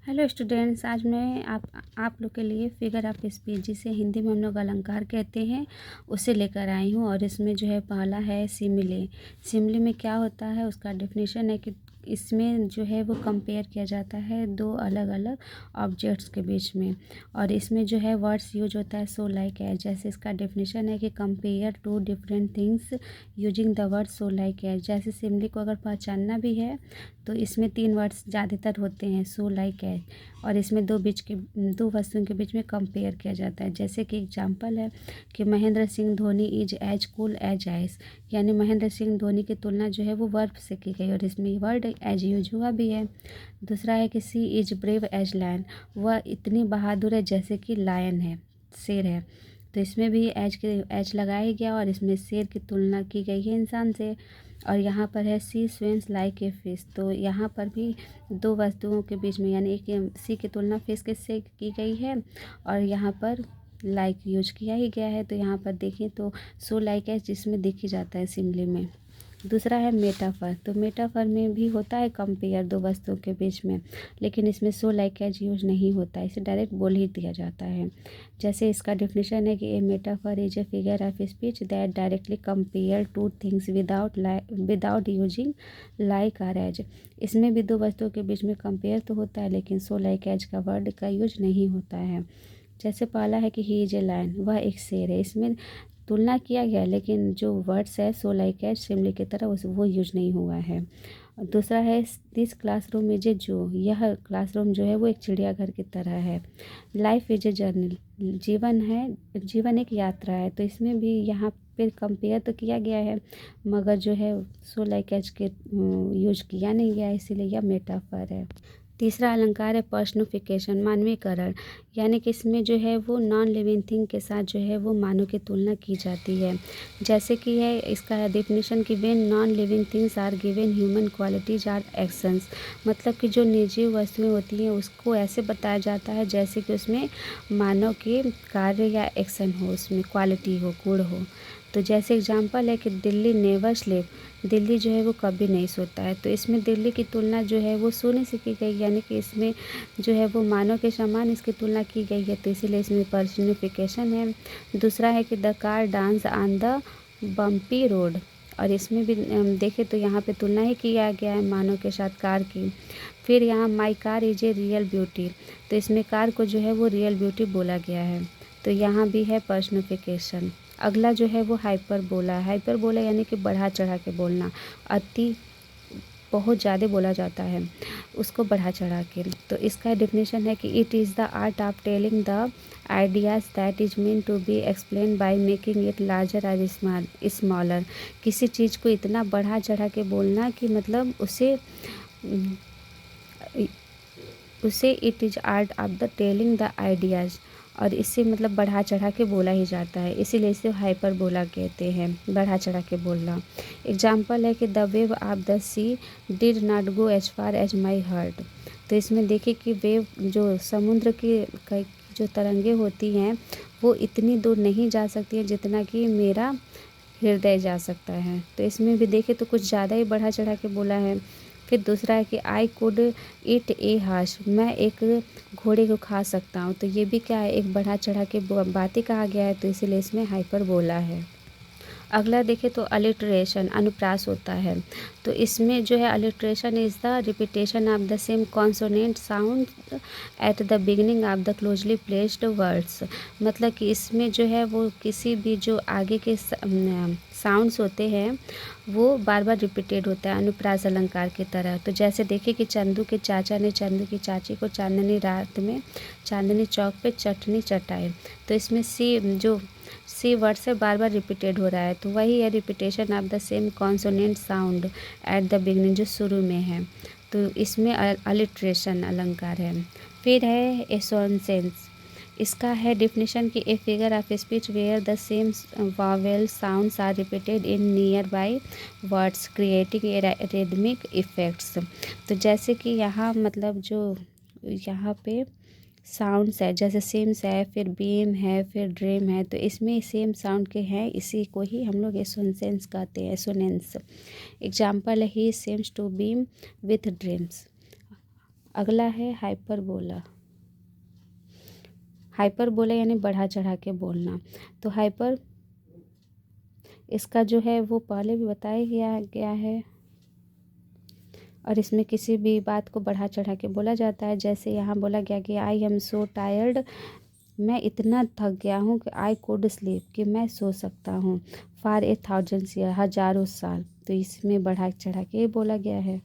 Hello students, आज मैं आप लोग के लिए फिगर ऑफ स्पीच, जिसे हिंदी में हम लोग अलंकार कहते हैं, उसे लेकर आई हूँ। और इसमें जो है पहला है सिमिले। सिमिले में क्या होता है, उसका डेफिनेशन है कि इसमें जो है वो कंपेयर किया जाता है दो अलग अलग ऑब्जेक्ट्स के बीच में। और इसमें जो है वर्ड्स यूज होता है सो लाइक एज। जैसे इसका डेफिनेशन है कि compare to different things using the word so like as. जैसे सिमिले को अगर पहचानना भी है तो इसमें 3 वर्ड्स ज़्यादातर होते हैं, सो लाइक एज। और इसमें दो वस्तुओं के बीच में कंपेयर किया जाता है। जैसे कि एग्जांपल है कि Mahendra Singh Dhoni is as cool as ice, यानी महेंद्र सिंह धोनी की तुलना जो है वो वर्ब से की गई और इसमें वर्ड एज यूज हुआ भी है। दूसरा है कि सी इज ब्रेव एज लायन, वह इतनी बहादुर है जैसे कि लायन है, शेर है। तो इसमें भी एज लगाया गया और इसमें शेर की तुलना की गई है इंसान से। और यहाँ पर है सी स्विम्स लाइक ए फिश, तो यहाँ पर भी दो वस्तुओं के बीच में, यानी एक सी की तुलना फिश के से की गई है और यहाँ पर लाइक यूज किया ही गया है। तो यहाँ पर देखें तो सो लाइक है जिसमें देखी जाता है सिमिली में। दूसरा है मेटाफर। तो मेटाफर में भी होता है कंपेयर दो वस्तुओं के बीच में, लेकिन इसमें सो लाइक एज यूज नहीं होता, इसे डायरेक्ट बोल ही दिया जाता है। जैसे इसका डेफिनेशन है कि a metaphor is a figure of speech that directly compare two things without using like और एज। इसमें भी दो वस्तुओं के बीच में कंपेयर तो होता है, लेकिन सो लाइक एज का वर्ड का यूज नहीं होता है। जैसे पहला है कि ही इज ए लायन, वह एक शेर है। इसमें तुलना किया गया, लेकिन जो वर्ड्स है सो लाइक एज सिमिली की तरह वो यूज नहीं हुआ है। और दूसरा है दिस क्लासरूम इज ए जू, यह क्लासरूम जो है वो एक चिड़ियाघर की तरह है। लाइफ इज ए जर्नी, जीवन एक यात्रा है। तो इसमें भी यहाँ पे कंपेयर तो किया गया है, मगर जो है सो लाइक एज के यूज किया नहीं गया, इसीलिए यह मेटाफर है। तीसरा अलंकार है पर्सनिफिकेशन, मानवीकरण, यानी कि इसमें जो है वो नॉन लिविंग थिंग के साथ जो है वो मानव की तुलना की जाती है। जैसे कि है इसका डेफिनेशन कि when non living things are given human qualities or actions, मतलब कि जो निर्जीव वस्तुएं होती हैं उसको ऐसे बताया जाता है जैसे कि उसमें मानव के कार्य या एक्शन हो, उसमें क्वालिटी हो, गुण हो। तो जैसे एग्जांपल है कि दिल्ली नेवर स्लीप, दिल्ली जो है वो कभी नहीं सोता है। तो इसमें दिल्ली की तुलना जो है वो सोने से की गई, यानी कि इसमें जो है वो मानव के समान इसकी तुलना की गई है, तो इसीलिए इसमें पर्सनिफिकेशन है। दूसरा है कि the car dance on the bumpy road, और इसमें भी देखें तो यहाँ पे तुलना ही किया गया है मानव के साथ कार की। फिर यहाँ my car is a real beauty, तो इसमें कार को जो है वो रियल ब्यूटी बोला गया है, तो यहाँ भी है पर्सनिफिकेशन। अगला जो है वो हाइपरबोला है। हाइपरबोला यानी कि बढ़ा चढ़ा के बोलना, अति बहुत ज़्यादा बोला जाता है उसको बढ़ा चढ़ा के। तो इसका डेफिनेशन है कि it is the art of telling the ideas that is mean to be explain by making it larger और स्मॉलर। किसी चीज़ को इतना बढ़ा चढ़ा के बोलना कि मतलब उसे it is art of the telling the ideas, और इससे मतलब बढ़ा चढ़ा के बोला ही जाता है, इसीलिए इसे हाइपरबोला कहते हैं, बढ़ा चढ़ा के बोलना। एग्जाम्पल है कि the wave of the sea did not go as far as my heart. तो इसमें देखिए कि वेव जो समुद्र की जो तरंगे होती हैं वो इतनी दूर नहीं जा सकती है जितना कि मेरा हृदय जा सकता है। तो इसमें भी देखें तो कुछ ज़्यादा ही बढ़ा चढ़ा के बोला है। फिर दूसरा है कि I could eat a horse, मैं एक घोड़े को खा सकता हूँ। तो ये भी क्या है, एक बढ़ा चढ़ा के बातें कहा गया है, तो इसीलिए इसमें हाइपर बोला है। अगला देखें तो अलिट्रेशन, अनुप्रास होता है। तो इसमें जो है alliteration is the repetition of the same consonant sound at the beginning of the closely placed words, मतलब कि इसमें जो है वो किसी भी जो आगे के साउंड्स होते हैं वो बार बार रिपीटेड होता है, अनुप्रास अलंकार की तरह। तो जैसे देखिए कि चंदू के चाचा ने चंदू की चाची को चांदनी रात में चांदनी चौक पे चटनी चटाई। तो इसमें सी वर्ड से बार बार रिपीटेड हो रहा है, तो वही है repetition of the same consonant sound at the beginning, जो शुरू में है। तो इसमें अलिट्रेशन अलंकार है। फिर है एसोनेंस। इसका है डेफिनेशन कि a figure of speech where the same vowel sounds are repeated in nearby words creating rhythmic effects. तो जैसे कि यहाँ मतलब जो यहाँ पे साउंड्स है, जैसे सिम्स है, फिर बीम है, फिर ड्रीम है, तो इसमें सेम साउंड के हैं, इसी को ही हम लोग एसोनेंस कहते हैं, एसोनेंस। एग्जाम्पल है he seems to beam with dreams. अगला है हाइपरबोला। हाइपरबोला यानी बढ़ा चढ़ा के बोलना। तो हाइपर इसका जो है वो पहले भी बताया गया है, और इसमें किसी भी बात को बढ़ा चढ़ा के बोला जाता है। जैसे यहाँ बोला गया कि आई एम सो टायर्ड, मैं इतना थक गया हूँ कि आई कुड स्लीप, कि मैं सो सकता हूँ, फॉर 1000 ईयर, हजारों साल। तो इसमें बढ़ा चढ़ा के बोला गया है।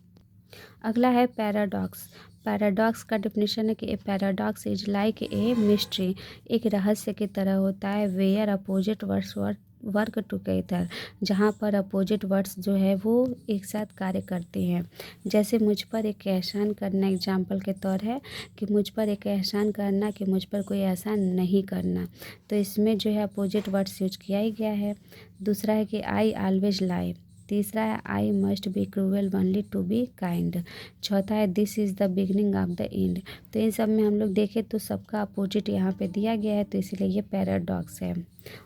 अगला है पैराडॉक्स। पैराडॉक्स का डेफिनेशन है कि a paradox is like a mystery, एक रहस्य की तरह होता है, where opposite words work together, जहाँ पर अपोजिट वर्ड्स जो है वो एक साथ कार्य करते हैं। जैसे मुझ पर एक एहसान करना एग्जाम्पल के तौर है कि मुझ पर एक एहसान करना, कि मुझ पर कोई एहसान नहीं करना। तो इसमें जो है अपोजिट वर्ड्स यूज किया ही गया है। दूसरा है कि आई ऑलवेज लाई। तीसरा है I must be cruel only to be kind. चौथा है this is the beginning of the end. तो इन सब में हम लोग देखें तो सबका अपोजिट यहाँ पे दिया गया है, तो इसीलिए ये पैराडॉक्स है।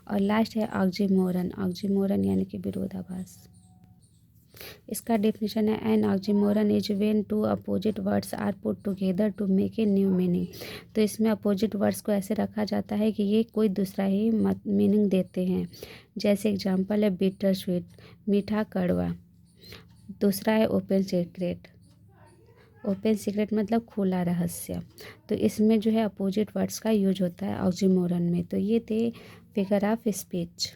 और लास्ट है ऑक्सीमोरन। ऑक्सीमोरन यानी कि विरोधाभास। इसका डेफिनेशन है an oxymoron is when two opposite words are put together to make a new meaning. तो इसमें अपोजिट वर्ड्स को ऐसे रखा जाता है कि ये कोई दूसरा ही मीनिंग देते हैं। जैसे एग्जांपल है बिटर स्वीट, मीठा कड़वा। दूसरा है ओपन सीक्रेट। ओपन सीक्रेट मतलब खुला रहस्य। तो इसमें जो है अपोजिट वर्ड्स का यूज होता है ऑक्सीमोरन में। तो ये थे फिगर ऑफ स्पीच।